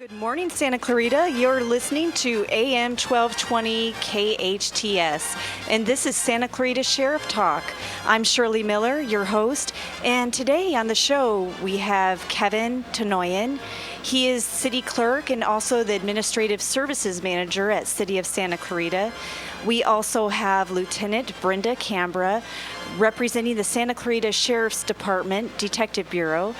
Good morning, Santa Clarita. You're listening to AM 1220 KHTS, and this is Santa Clarita Sheriff Talk. I'm Shirley Miller, your host, and today on the show we have Kevin Tonoian. He is city clerk and also the administrative services manager at City of Santa Clarita. We also have Lieutenant Brenda Cambra representing the Santa Clarita Sheriff's Department Detective Bureau.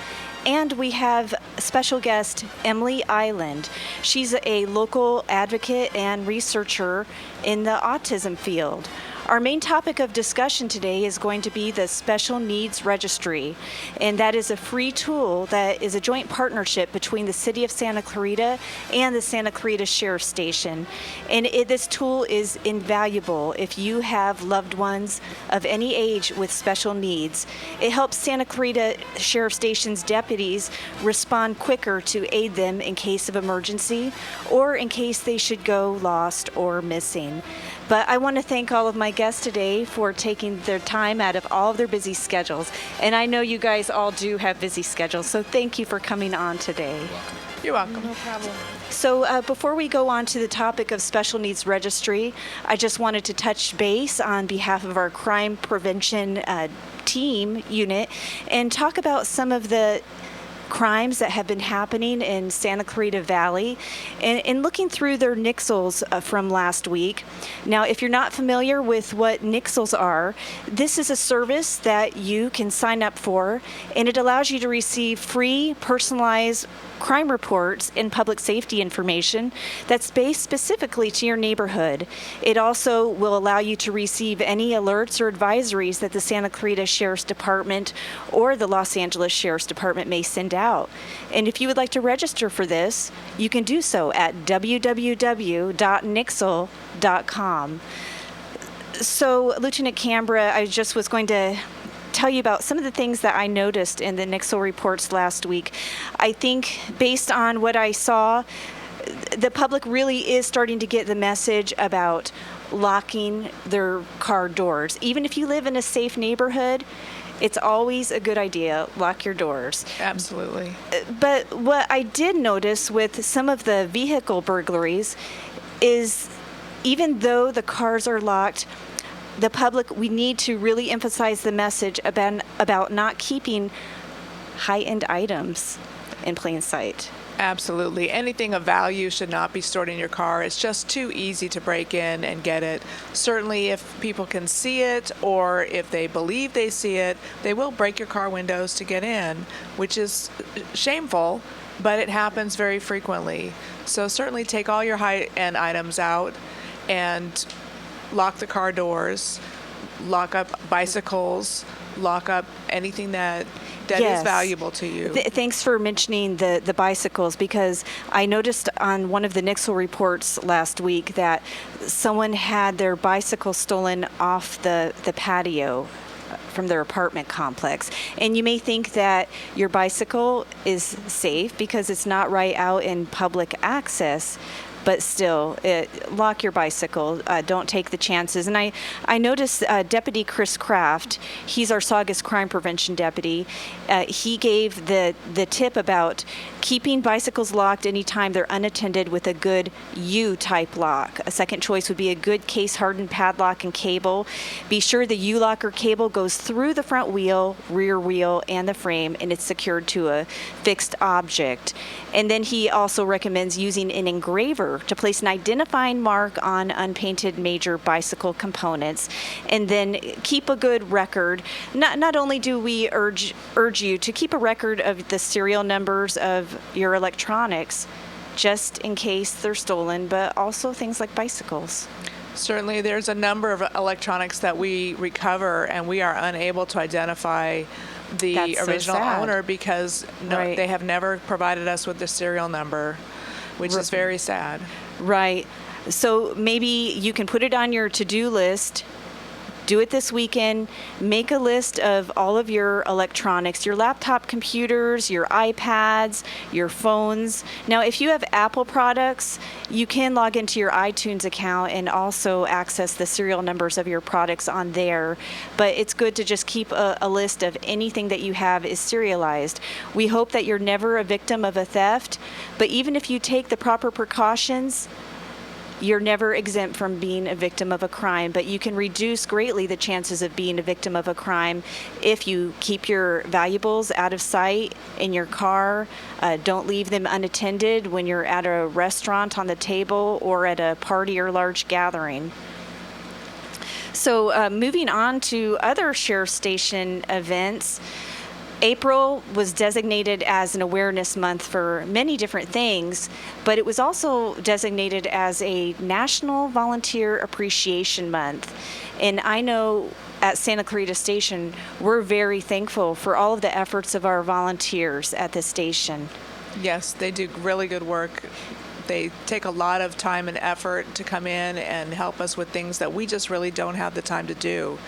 And we have special guest Emily Iland. She's a local advocate and researcher in the autism field. Our main topic of discussion today is going to be the Special Needs Registry, and that is a free tool that is a joint partnership between the City of Santa Clarita and the Santa Clarita Sheriff's Station. And this tool is invaluable if you have loved ones of any age with special needs. It helps Santa Clarita Sheriff's Station's deputies respond quicker to aid them in case of emergency or in case they should go lost or missing. But I want to thank all of my guests today for taking their time out of all of their busy schedules. And I know you guys all do have busy schedules, so thank you for coming on today. You're welcome. No problem. So before we go on to the topic of Special Needs Registry, I just wanted to touch base on behalf of our crime prevention team unit and talk about some of the crimes that have been happening in Santa Clarita Valley and looking through their nixles from last week. Now, if you're not familiar with what nixles are, this is a service that you can sign up for, and it allows you to receive free personalized crime reports and public safety information that's based specifically to your neighborhood. It also will allow you to receive any alerts or advisories that the Santa Clarita Sheriff's Department or the Los Angeles Sheriff's Department may send out. And if you would like to register for this, you can do so at www.nixle.com. So, Lieutenant Cambra, I just was going to tell you about some of the things that I noticed in the Nixle reports last week. I think based on what I saw, the public really is starting to get the message about locking their car doors. Even if you live in a safe neighborhood, it's always a good idea, lock your doors. Absolutely. But what I did notice with some of the vehicle burglaries is even though the cars are locked, the public, we need to really emphasize the message about not keeping high-end items in plain sight. Absolutely. Anything of value should not be stored in your car. It's just too easy to break in and get it. Certainly, if people can see it or if they believe they see it, they will break your car windows to get in, which is shameful, but it happens very frequently. So certainly take all your high-end items out and lock the car doors, lock up bicycles, lock up anything that Yes. is valuable to you. Thanks for mentioning the bicycles, because I noticed on one of the Nixle reports last week that someone had their bicycle stolen off the patio from their apartment complex. And you may think that your bicycle is safe because it's not right out in public access. But still, lock your bicycle. Don't take the chances. And I noticed Deputy Chris Kraft, he's our Saugus crime prevention deputy. He gave the tip about keeping bicycles locked anytime they're unattended with a good U-type lock. A second choice would be a good case-hardened padlock and cable. Be sure the U-lock or cable goes through the front wheel, rear wheel, and the frame, and it's secured to a fixed object. And then he also recommends using an engraver to place an identifying mark on unpainted major bicycle components, and then keep a good record. Not only do we urge you to keep a record of the serial numbers of your electronics, just in case they're stolen, but also things like bicycles. Certainly, there's a number of electronics that we recover, and we are unable to identify the That's so original sad. owner because Right. they have never provided us with the serial number, which is very sad. Right. So maybe you can put it on your to-do list Do it this weekend. Make a list of all of your electronics, your laptop computers, your iPads, your phones. Now, if you have Apple products, you can log into your iTunes account and also access the serial numbers of your products on there. But it's good to just keep a list of anything that you have is serialized. We hope that you're never a victim of a theft, but even if you take the proper precautions, you're never exempt from being a victim of a crime, but you can reduce greatly the chances of being a victim of a crime if you keep your valuables out of sight in your car. Don't leave them unattended when you're at a restaurant on the table or at a party or large gathering. So moving on to other sheriff station events, April was designated as an awareness month for many different things, but it was also designated as a National Volunteer Appreciation Month. And I know at Santa Clarita Station, we're very thankful for all of the efforts of our volunteers at the station. Yes, they do really good work. They take a lot of time and effort to come in and help us with things that we just really don't have the time to do.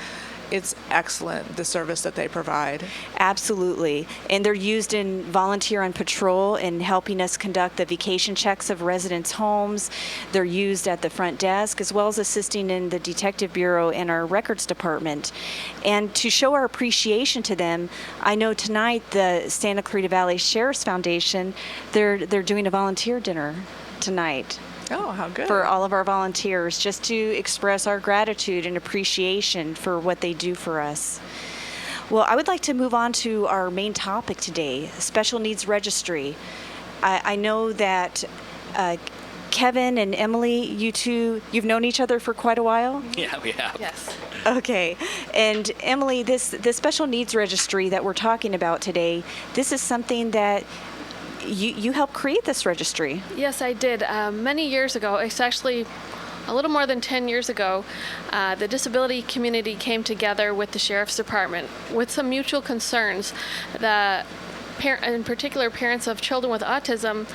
It's excellent, the service that they provide. Absolutely. And they're used in volunteer on patrol in helping us conduct the vacation checks of residents' homes. They're used at the front desk as well as assisting in the Detective Bureau and our records department. And to show our appreciation to them, I know tonight the Santa Clarita Valley Sheriff's Foundation, they're doing a volunteer dinner tonight. Oh, how good. For all of our volunteers, just to express our gratitude and appreciation for what they do for us. Well, I would like to move on to our main topic today, Special Needs Registry. I know that Kevin and Emily, you've known each other for quite a while? Yeah, we have. Yes. Okay. And Emily, this Special Needs Registry that we're talking about today, this is something that you helped create this registry. Yes, I did. Many years ago, it's actually a little more than 10 years ago, the disability community came together with the Sheriff's Department with some mutual concerns. In particular, parents of children with autism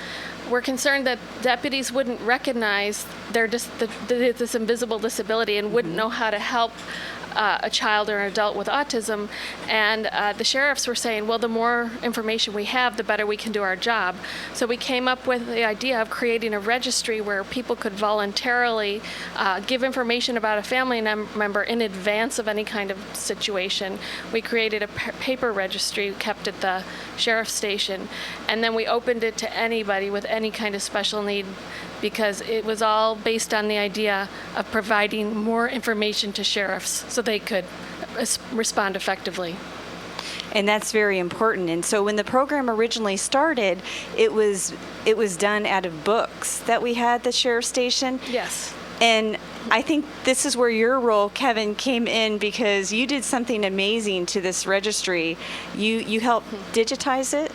were concerned that deputies wouldn't recognize this invisible disability and wouldn't know how to help a child or an adult with autism. And the sheriffs were saying, well, the more information we have, the better we can do our job. So we came up with the idea of creating a registry where people could voluntarily give information about a family member in advance of any kind of situation. We created a paper registry kept at the sheriff's station, and then we opened it to anybody with any kind of special need, because it was all based on the idea of providing more information to sheriffs so they could respond effectively. And that's very important. And so when the program originally started, it was done out of books that we had at the sheriff's station. Yes. And I think this is where your role, Kevin, came in, because you did something amazing to this registry. You helped digitize it.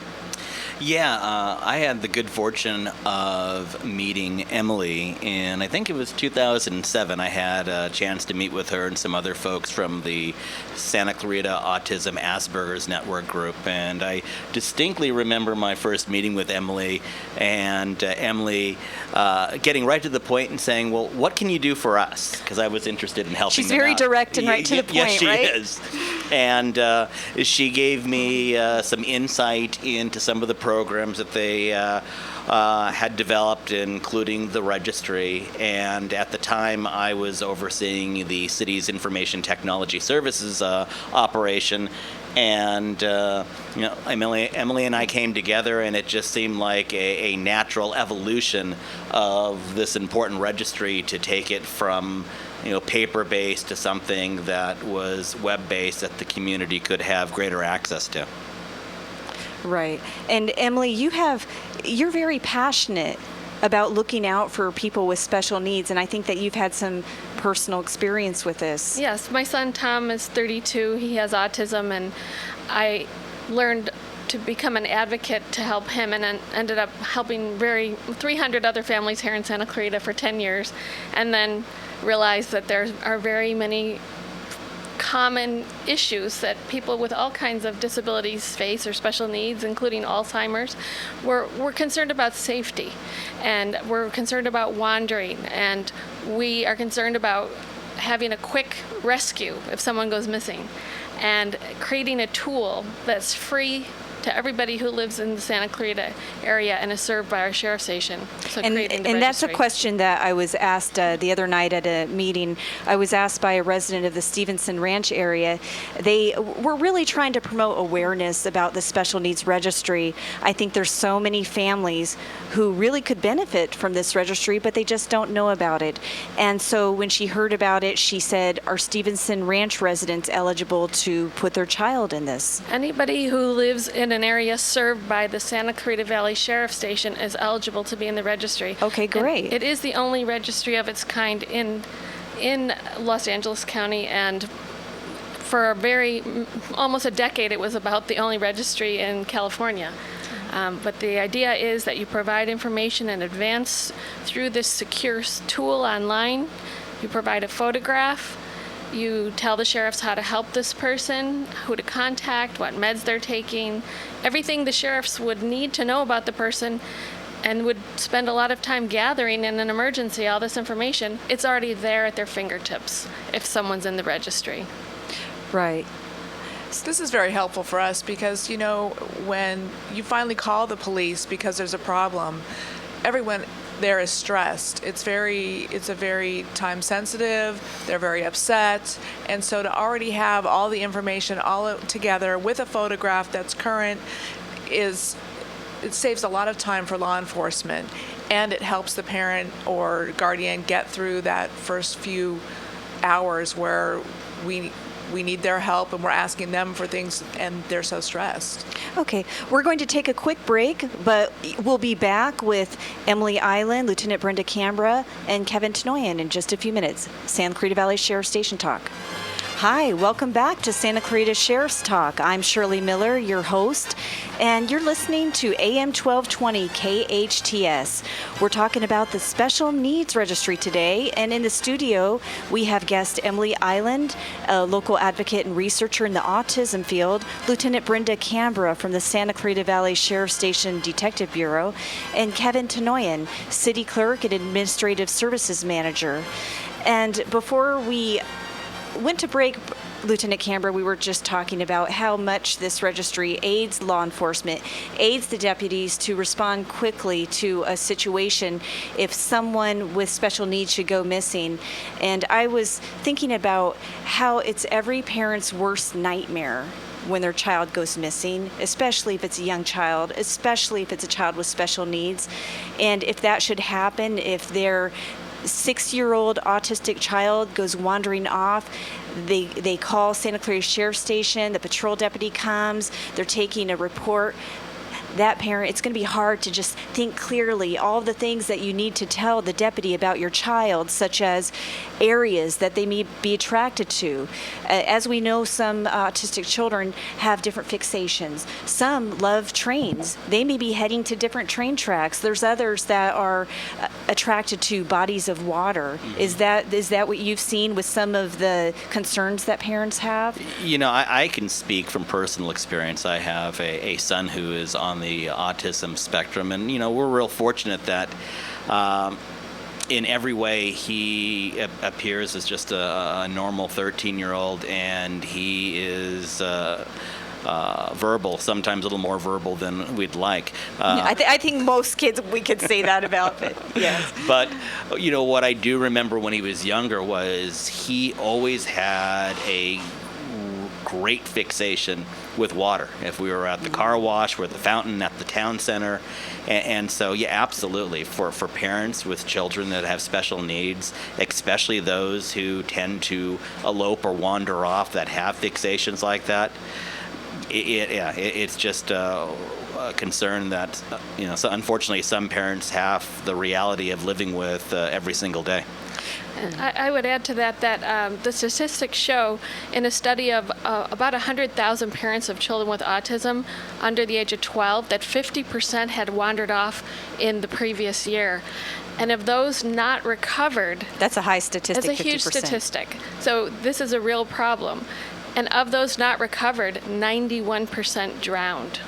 Yeah, I had the good fortune of meeting Emily in, I think it was 2007. I had a chance to meet with her and some other folks from the Santa Clarita Autism Asperger's Network group. And I distinctly remember my first meeting with Emily, and Emily getting right to the point and saying, well, what can you do for us? Because I was interested in helping She's them very out. direct and right to the point, yes, she right? is. And she gave me some insight into some of the programs that they had developed, including the registry. And at the time, I was overseeing the city's information technology services operation. And Emily and I came together, and it just seemed like a natural evolution of this important registry to take it from paper-based to something that was web-based that the community could have greater access to. Right. And Emily, you're very passionate about looking out for people with special needs, and I think that you've had some personal experience with this. Yes, my son Tom is 32. He has autism, and I learned to become an advocate to help him, and ended up helping 300 other families here in Santa Clarita for 10 years, and then realized that there are very many common issues that people with all kinds of disabilities face or special needs, including Alzheimer's. We're concerned about safety, and we're concerned about wandering, and we are concerned about having a quick rescue if someone goes missing, and creating a tool that's free to everybody who lives in the Santa Clarita area and is served by our sheriff's station. So And creating the that's a registry. question that I was asked the other night at a meeting. I was asked by a resident of the Stevenson Ranch area. They were really trying to promote awareness about the special needs registry. I think there's so many families who really could benefit from this registry, but they just don't know about it. And so when she heard about it, she said, are Stevenson Ranch residents eligible to put their child in this? Anybody who lives in an area served by the Santa Clarita Valley Sheriff's Station is eligible to be in the registry. Okay, great. And it is the only registry of its kind in Los Angeles County, and for almost a decade, it was about the only registry in California. But the idea is that you provide information in advance through this secure tool online. You provide a photograph. You tell the sheriffs how to help this person, who to contact, what meds they're taking, everything the sheriffs would need to know about the person and would spend a lot of time gathering in an emergency all this information. It's already there at their fingertips if someone's in the registry. Right. This is very helpful for us because, when you finally call the police because there's a problem, everyone there is stressed. It's a very time sensitive. They're very upset. And so to already have all the information all together with a photograph that's current it saves a lot of time for law enforcement, and it helps the parent or guardian get through that first few hours where we need their help and we're asking them for things and they're so stressed. Okay, we're going to take a quick break, but we'll be back with Emily Iland, Lieutenant Brenda Cambra, and Kevin Tonoian in just a few minutes. Santa Clarita Valley Sheriff's Station Talk. Hi, welcome back to Santa Clarita Sheriff's Talk. I'm Shirley Miller, your host, and you're listening to AM 1220 KHTS. We're talking about the Special Needs Registry today, and in the studio, we have guest Emily Iland, a local advocate and researcher in the autism field, Lieutenant Brenda Cambra from the Santa Clarita Valley Sheriff's Station Detective Bureau, and Kevin Tonoian, City Clerk and Administrative Services Manager. And before we went to break, Lieutenant Cambra, we were just talking about how much this registry aids law enforcement, aids the deputies to respond quickly to a situation if someone with special needs should go missing. And I was thinking about how it's every parent's worst nightmare when their child goes missing, especially if it's a young child, especially if it's a child with special needs. And if that should happen, if their 6-year-old autistic child goes wandering off, they call Santa Clarita Sheriff's Station, the patrol deputy comes, they're taking a report. That parent, it's going to be hard to just think clearly all the things that you need to tell the deputy about your child, such as areas that they may be attracted to. As we know, some autistic children have different fixations. Some love trains. They may be heading to different train tracks. There's others that are attracted to bodies of water. Mm-hmm. Is that what you've seen with some of the concerns that parents have? I can speak from personal experience. I have a son who is on the autism spectrum, and we're real fortunate that in every way he appears as just a normal 13-year-old, and he is verbal, sometimes a little more verbal than we'd like. I think most kids, we could say that about it. Yes. But what I do remember when he was younger was he always had a great fixation with water. If we were at the car wash, we're at the fountain, at the town center. And so, yeah, absolutely. For parents with children that have special needs, especially those who tend to elope or wander off that have fixations like that, it's just a concern that, so unfortunately some parents have the reality of living with every single day. I would add to that the statistics show in a study of about 100,000 parents of children with autism under the age of 12 that 50% had wandered off in the previous year. And of those not recovered... That's a high statistic, 50%. That's a huge statistic. So this is a real problem. And of those not recovered, 91% drowned.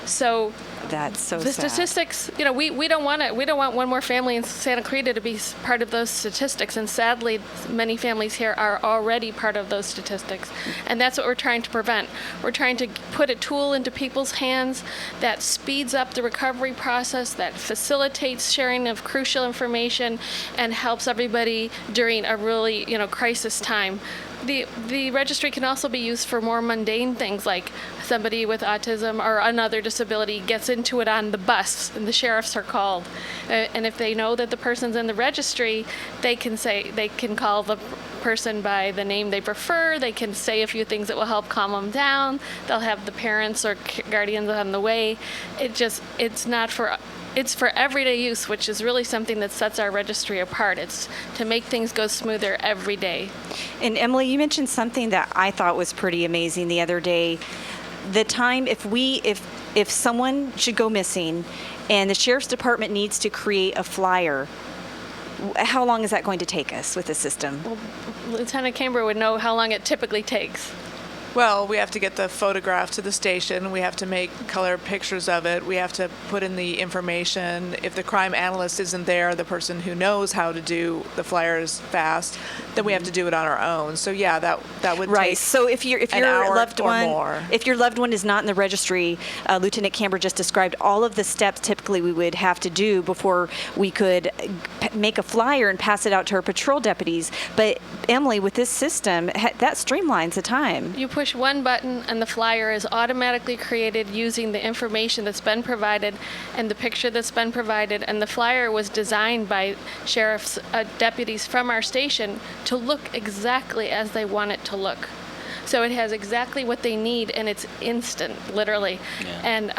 So That's so The sad. statistics, we don't want one more family in Santa Clarita to be part of those statistics, and sadly, many families here are already part of those statistics, and that's what we're trying to prevent. We're trying to put a tool into people's hands that speeds up the recovery process, that facilitates sharing of crucial information, and helps everybody during a really, crisis time. The registry can also be used for more mundane things, like somebody with autism or another disability gets into it on the bus and the sheriffs are called. And if they know that the person's in the registry, they can call the person by the name they prefer. They can say a few things that will help calm them down. They'll have the parents or guardians on the way. It's for everyday use, which is really something that sets our registry apart. It's to make things go smoother every day. And Emily, you mentioned something that I thought was pretty amazing the other day. The time if someone should go missing and the sheriff's department needs to create a flyer, how long is that going to take us with the system? Well, Lieutenant Cambra would know how long it typically takes. Well, we have to get the photograph to the station. We have to make color pictures of it. We have to put in the information. If the crime analyst isn't there, the person who knows how to do the flyers fast, then we have to do it on our own. So yeah, that would Right. take So if your loved or one, more. if your loved one is not in the registry, Lieutenant Cambra just described all of the steps typically we would have to do before we could make a flyer and pass it out to our patrol deputies. But Emily, with this system, that streamlines the time. You push one button and the flyer is automatically created using the information that's been provided and the picture that's been provided. And the flyer was designed by sheriff's deputies from our station to look exactly as they want it to look. So it has exactly what they need, and it's instant, literally. Yeah. And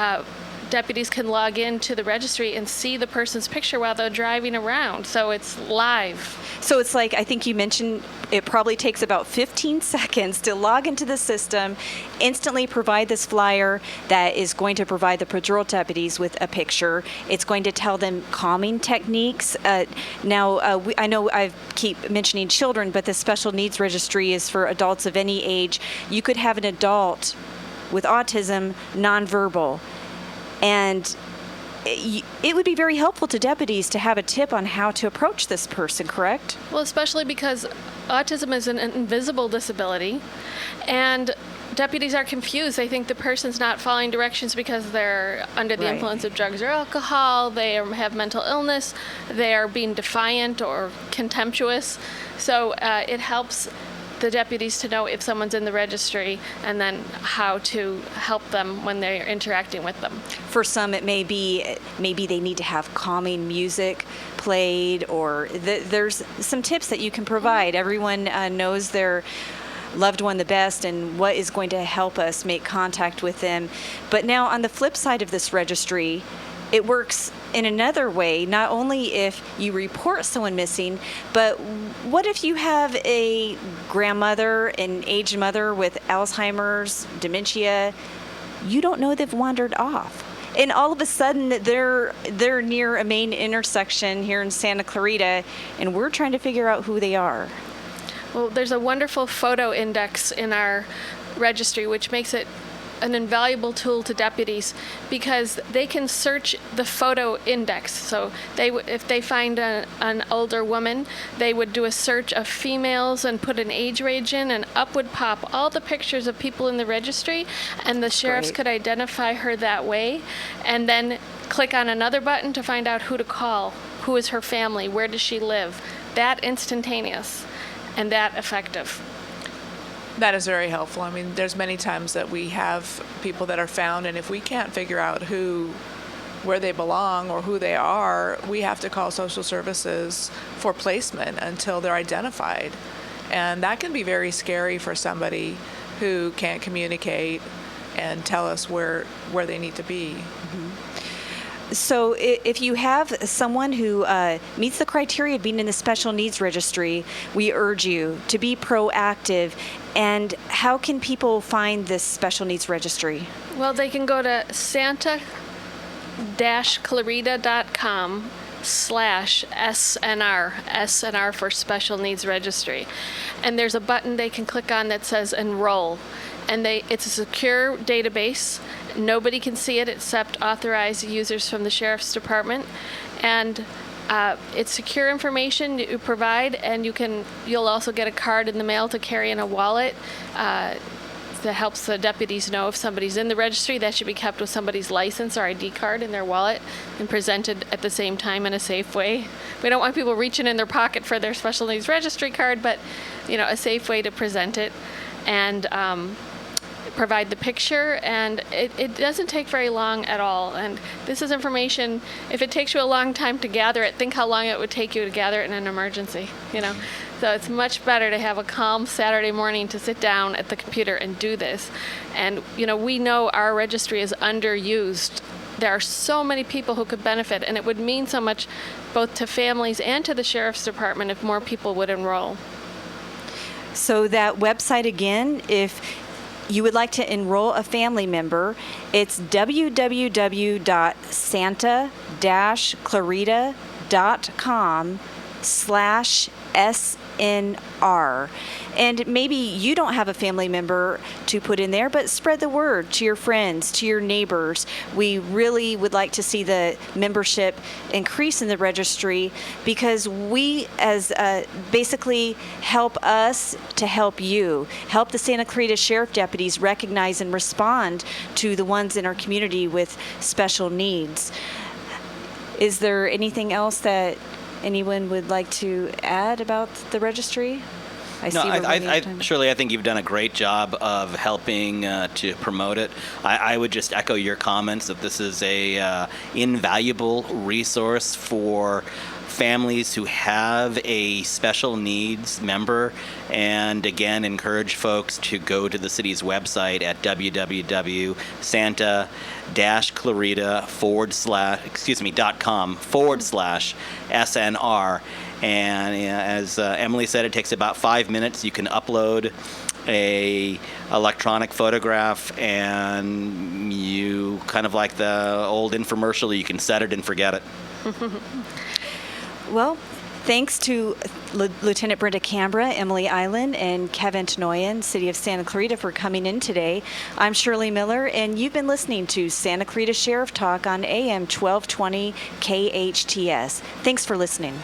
deputies can log into the registry and see the person's picture while they're driving around. So it's live. So it's like, I think you mentioned it probably takes about 15 seconds to log into the system, instantly provide this flyer that is going to provide the patrol deputies with a picture. It's going to tell them calming techniques. I know I keep mentioning children, but the special needs registry is for adults of any age. You could have an adult with autism, nonverbal, and it would be very helpful to deputies to have a tip on how to approach this person, correct? Well, especially because autism is an invisible disability, and deputies are confused. They think the person's not following directions because they're under the Right. influence of drugs or alcohol, they have mental illness, they are being defiant or contemptuous. So it helps the deputies to know if someone's in the registry and then how to help them when they're interacting with them. For some, it may be maybe they need to have calming music played, or there's some tips that you can provide. Everyone knows their loved one the best and what is going to help us make contact with them. But now on the flip side of this registry, it works in another way, not only if you report someone missing, but what if you have a grandmother, an aged mother with Alzheimer's, dementia, you don't know they've wandered off. And all of a sudden they're near a main intersection here in Santa Clarita, and we're trying to figure out who they are. Well, there's a wonderful photo index in our registry, which makes it an invaluable tool to deputies because they can search the photo index. So if they find an older woman, they would do a search of females and put an age range in, and up would pop all the pictures of people in the registry, and the sheriffs Great. could identify her that way, and then click on another button to find out who to call, who is her family, where does she live. That instantaneous and that effective. That is very helpful. I mean, there's many times that we have people that are found, and if we can't figure out where they belong or who they are, we have to call social services for placement until they're identified. And that can be very scary for somebody who can't communicate and tell us where they need to be. So if you have someone who meets the criteria of being in the special needs registry, we urge you to be proactive. And how can people find this special needs registry? Well, they can go to santa-clarita.com/SNR, SNR for Special Needs Registry. And there's a button they can click on that says Enroll. And it's a secure database, Nobody can see it except authorized users from the Sheriff's Department. And it's secure information that you provide, and you'll also get a card in the mail to carry in a wallet. That helps the deputies know if somebody's in the registry. That should be kept with somebody's license or ID card in their wallet and presented at the same time in a safe way. We don't want people reaching in their pocket for their special needs registry card, but a safe way to present it, and provide the picture. And it doesn't take very long at all. And this is information, if it takes you a long time to gather it, think how long it would take you to gather it in an emergency, So it's much better to have a calm Saturday morning to sit down at the computer and do this. And, we know our registry is underused. There are so many people who could benefit, and it would mean so much both to families and to the Sheriff's Department if more people would enroll. So that website again, if you would like to enroll a family member, it's www.santa-clarita.com/SNR. And maybe you don't have a family member to put in there, but spread the word to your friends, to your neighbors. We really would like to see the membership increase in the registry, because we as basically help us to help you, help the Santa Clarita Sheriff deputies recognize and respond to the ones in our community with special needs. Is there anything else that anyone would like to add about the registry? Shirley, I think you've done a great job of helping to promote it. I would just echo your comments that this is a invaluable resource for families who have a special needs member, and again, encourage folks to go to the city's website at www.santa-clarita.com/SNR. And as Emily said, it takes about 5 minutes. You can upload a electronic photograph, and you kind of like the old infomercial, you can set it and forget it. Well, thanks to Lieutenant Brenda Cambra, Emily Iland, and Kevin Tonoian, City of Santa Clarita, for coming in today. I'm Shirley Miller, and you've been listening to Santa Clarita Sheriff Talk on AM 1220 KHTS. Thanks for listening.